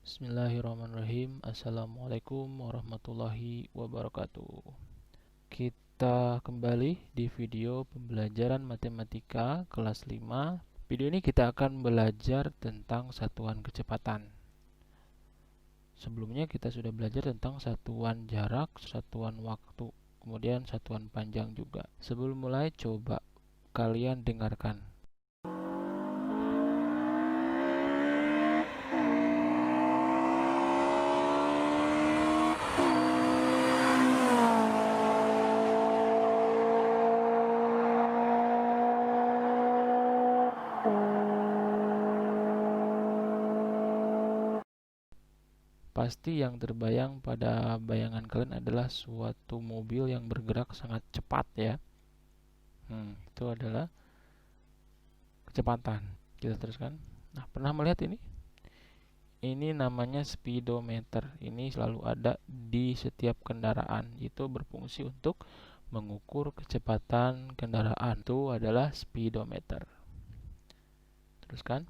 Bismillahirrahmanirrahim. Assalamualaikum warahmatullahi wabarakatuh. Kita kembali di video pembelajaran matematika kelas 5. Video ini kita akan belajar tentang satuan kecepatan. Sebelumnya kita sudah belajar tentang satuan jarak, satuan waktu, kemudian satuan panjang juga. Sebelum mulai, coba kalian dengarkan. Pasti yang terbayang pada bayangan kalian adalah suatu mobil yang bergerak sangat cepat ya. Itu adalah kecepatan. Kita teruskan. Nah, pernah melihat ini? Ini namanya speedometer. Ini selalu ada di setiap kendaraan. Itu berfungsi untuk mengukur kecepatan kendaraan. Itu adalah speedometer. Teruskan.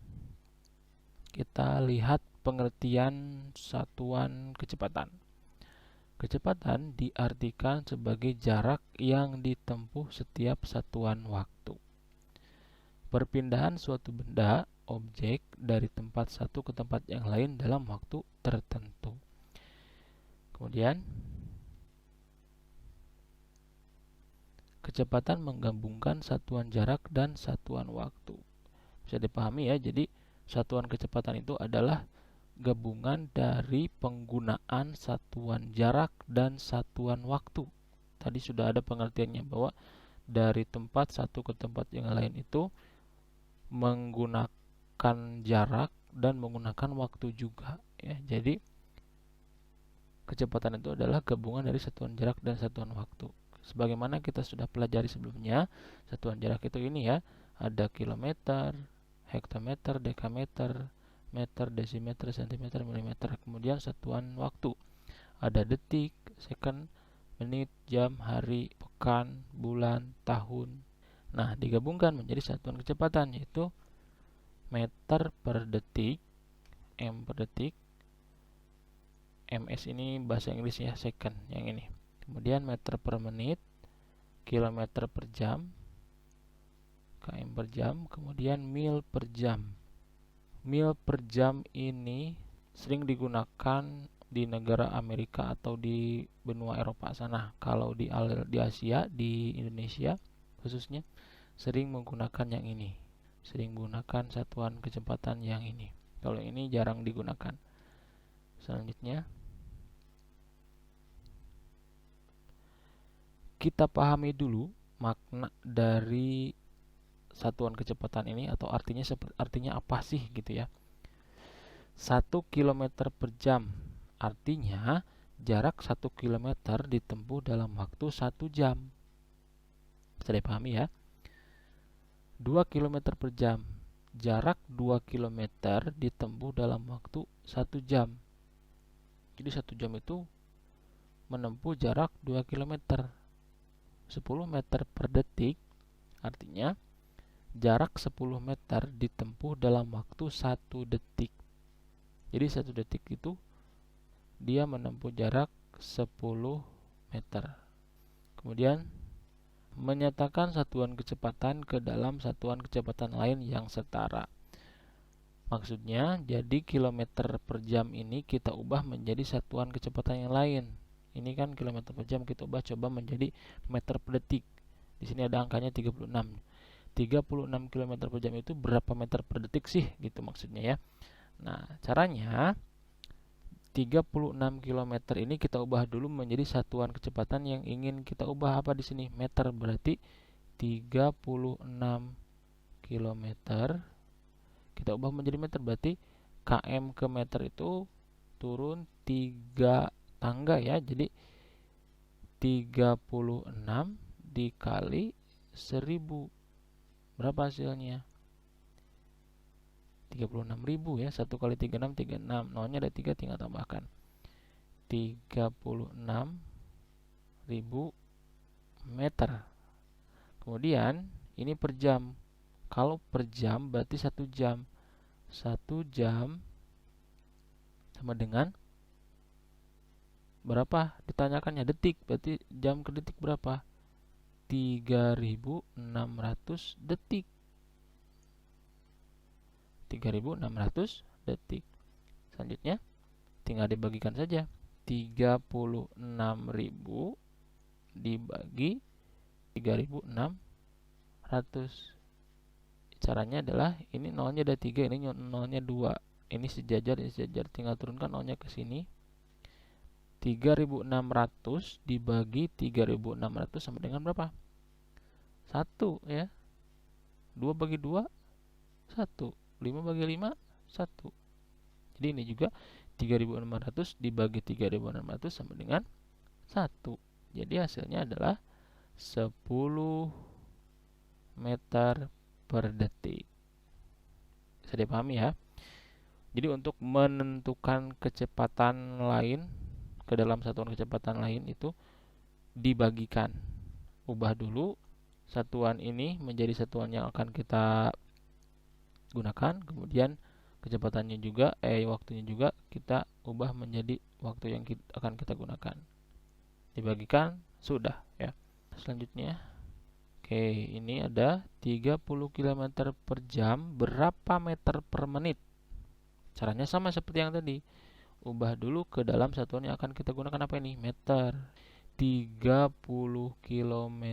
Kita lihat pengertian satuan kecepatan. Kecepatan diartikan sebagai jarak yang ditempuh setiap satuan waktu. Perpindahan suatu benda, objek, dari tempat satu ke tempat yang lain dalam waktu tertentu. Kemudian, kecepatan menggabungkan satuan jarak dan satuan waktu. Bisa dipahami ya, jadi satuan kecepatan itu adalah gabungan dari penggunaan satuan jarak dan satuan waktu. Tadi sudah ada pengertiannya bahwa dari tempat satu ke tempat yang lain itu menggunakan jarak dan menggunakan waktu juga ya. Jadi kecepatan itu adalah gabungan dari satuan jarak dan satuan waktu. Sebagaimana kita sudah pelajari sebelumnya, satuan jarak itu ini ya, ada kilometer, hektometer, dekameter, meter, desimeter, sentimeter, milimeter. Kemudian satuan waktu ada detik, second, menit, jam, hari, pekan, bulan, tahun. Nah, digabungkan menjadi satuan kecepatan, yaitu meter per detik, m per detik, ms ini bahasa Inggris ya, second yang ini. Kemudian meter per menit, kilometer per jam, km per jam, kemudian mil per jam. Mil per jam ini sering digunakan di negara Amerika atau di benua Eropa sana. Kalau di Asia, di Indonesia khususnya, sering menggunakan yang ini. Sering menggunakan satuan kecepatan yang ini. Kalau ini jarang digunakan. Selanjutnya, kita pahami dulu makna dari satuan kecepatan ini atau artinya apa sih gitu ya. 1 km per jam artinya jarak 1 km ditempuh dalam waktu 1 jam. Bisa dipahami ya. 2 km per jam, jarak 2 km ditempuh dalam waktu 1 jam. Jadi 1 jam itu menempuh jarak 2 km. 10 meter per detik artinya jarak 10 meter ditempuh dalam waktu 1 detik. Jadi 1 detik itu dia menempuh jarak 10 meter. Kemudian menyatakan satuan kecepatan ke dalam satuan kecepatan lain yang setara. Maksudnya, jadi kilometer per jam ini kita ubah menjadi satuan kecepatan yang lain. Ini kan kilometer per jam, kita ubah coba menjadi meter per detik. Di sini ada angkanya 36. 36 km per jam itu berapa meter per detik sih gitu maksudnya ya. Nah, caranya 36 km ini kita ubah dulu menjadi satuan kecepatan yang ingin kita ubah apa di sini? Meter, berarti 36 km kita ubah menjadi meter, berarti km ke meter itu turun 3 tangga ya. Jadi 36 dikali 1000. Berapa hasilnya? 36.000 ya. 1 kali 36, 36. Nolnya ada 3, tinggal tambahkan. 36.000 meter. Kemudian ini per jam. Kalau per jam berarti 1 jam. 1 jam sama dengan berapa? Ditanyakannya detik, berarti jam ke detik berapa? 3600 detik. 3600 detik. Selanjutnya tinggal dibagikan saja. 36.000 dibagi 3600. Caranya adalah ini nolnya ada 3, ini nolnya 2. Ini sejajar, tinggal turunkan nolnya ke sini. 3600 dibagi 3600 sama dengan berapa? 1 ya. 2 bagi 2 1. 5 bagi 5 1. Jadi ini juga 3600 dibagi 3600 sama dengan 1. Jadi hasilnya adalah 10 meter per detik. Bisa dipahami ya. Jadi untuk menentukan kecepatan lain ke dalam satuan kecepatan lain itu dibagikan. Ubah dulu satuan ini menjadi satuan yang akan kita gunakan, kemudian kecepatannya juga waktunya juga kita ubah menjadi waktu yang akan kita gunakan. Dibagikan sudah ya. Selanjutnya oke, ini ada 30 km per jam, berapa meter per menit? Caranya sama seperti yang tadi. Ubah dulu ke dalam satuan yang akan kita gunakan apa ini? Meter. 30 km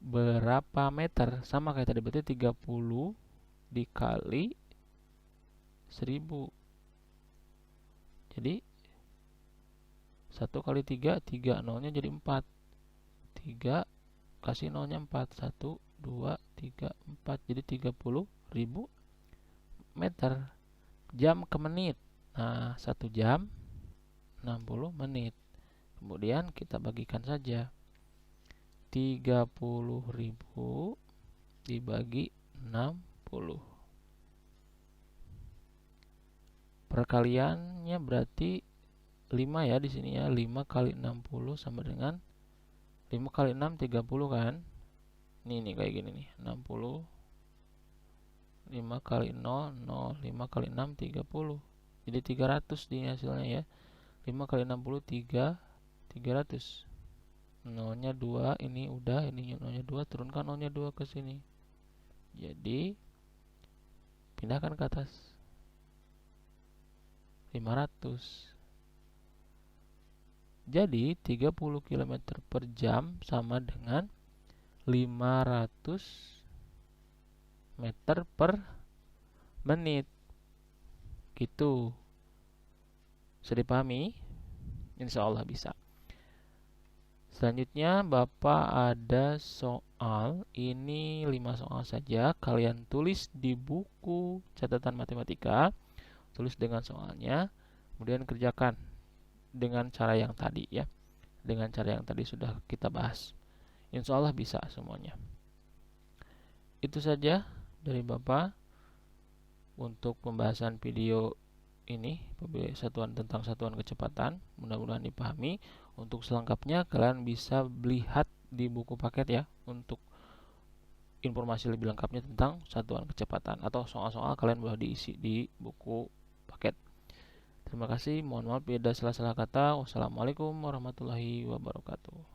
berapa meter? Sama kayak tadi, berarti 30 dikali 1000. Jadi 1 kali 3, 3 nolnya jadi 4. 3 kasih nolnya 4. 1, 2, 3, 4. Jadi 30.000 meter. Jam ke menit. Nah, 1 jam 60 menit. Kemudian kita bagikan saja. 30.000 dibagi 60. Perkaliannya berarti 5 ya di sini ya. 5 kali 60 sama dengan 5 kali 6 30 kan. Ini kayak gini nih. 60. 5 kali 0 0. 5 kali 6 30. Jadi 300 di hasilnya ya. 5 kali 60 3 300. Nolnya 2, ini udah, ini nolnya 2, turunkan nolnya 2 ke sini. Jadi pindahkan ke atas. 500. Jadi 30 km per jam sama dengan 500 meter per menit. Gitu. Bisa dipahami? Insya Allah bisa. Selanjutnya Bapak ada soal. Ini 5 soal saja. Kalian tulis di buku catatan matematika. Tulis dengan soalnya. Kemudian kerjakan dengan cara yang tadi ya. Dengan cara yang tadi sudah kita bahas. Insya Allah bisa semuanya. Itu saja dari Bapak untuk pembahasan video ini, tentang satuan kecepatan. Mudah-mudahan dipahami. Untuk selengkapnya kalian bisa lihat di buku paket ya, untuk informasi lebih lengkapnya tentang satuan kecepatan, atau soal-soal kalian boleh diisi di buku paket. Terima kasih, mohon maaf bila ada salah-salah kata. Wassalamualaikum warahmatullahi wabarakatuh.